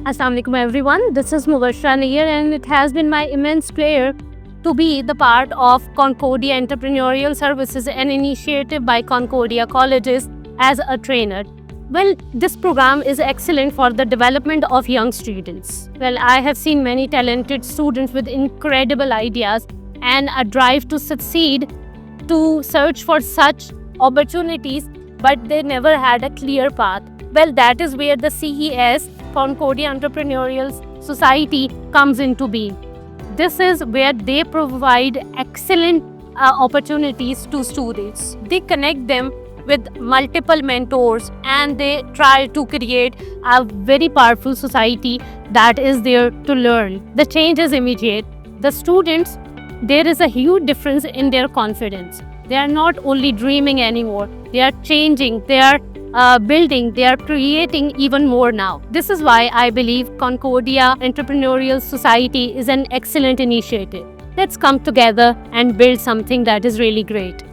Assalamu alaikum everyone, this is Mubashra Nayyer and it has been my immense pleasure to be the part of Concordia Entrepreneurial Services, an initiative by Concordia Colleges as a trainer. Well, this program is excellent for the development of young students. Well, I have seen many talented students with incredible ideas and a drive to succeed, to search for such opportunities, but they never had a clear path. Well, that is where the CES, Concordia Entrepreneurial Society, comes into being. This is where they provide excellent opportunities to students. They connect them with multiple mentors and they try to create a very powerful society that is there to learn. The change is immediate. The students, there is a huge difference in their confidence. They are not only dreaming anymore, they are changing, they are building, they are creating even more now. This is why I believe Concordia Entrepreneurial Society is an excellent initiative. Let's come together and build something that is really great.